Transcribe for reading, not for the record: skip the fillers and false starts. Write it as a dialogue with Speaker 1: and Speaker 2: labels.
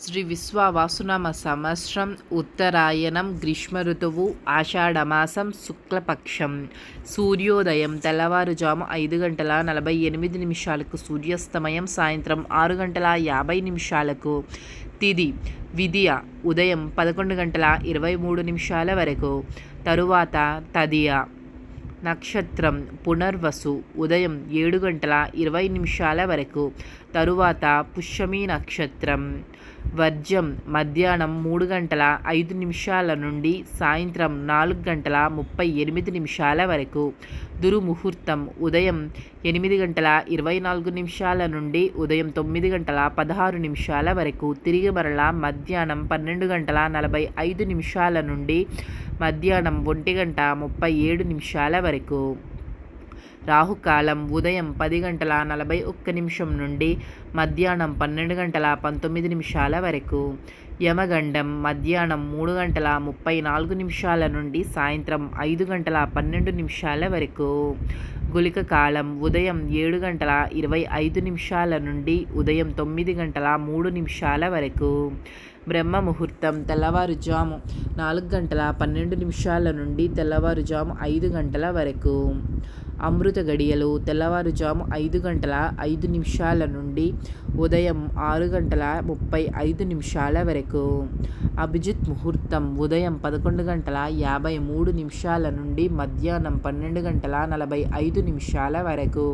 Speaker 1: శ్రీ విశ్వవాసునామ సంవత్సరం ఉత్తరాయణం గ్రీష్మ ఋతువు ఆషాఢమాసం శుక్లపక్షం. సూర్యోదయం తెల్లవారుజాము 5:48 సూర్యాస్తమయం సాయంత్రం 6:50 తిథి విదియ ఉదయం 11:23 వరకు. తరువాత తదియ. నక్షత్రం పునర్వసు ఉదయం 7:20 వరకు. తరువాత పుష్యమి నక్షత్రం. వర్జం మధ్యాహ్నం 3:05 నుండి సాయంత్రం 4:38 వరకు. దుర్ముహూర్తం ఉదయం 8:24 నుండి ఉదయం 9:16 వరకు. తిరిగి మరలా మధ్యాహ్నం 12:45 నుండి మధ్యాహ్నం 1:37 వరకు. రాహుకాలం ఉదయం 10:41 నుండి మధ్యాహ్నం 12:19 వరకు. యమగండం మధ్యాహ్నం 3:34 నుండి సాయంత్రం 5:12 వరకు. గుళిక కాలం ఉదయం 7:25 నుండి ఉదయం 9:03 వరకు. బ్రహ్మ ముహూర్తం తెల్లవారుజాము 4:12 నుండి తెల్లవారుజాము 5 వరకు. అమృత గడియలు తెల్లవారుజాము 5:05 నుండి ఉదయం 6:35 వరకు. అభిజిత్ ముహూర్తం ఉదయం 11:53 నుండి మధ్యాహ్నం 12:45 వరకు.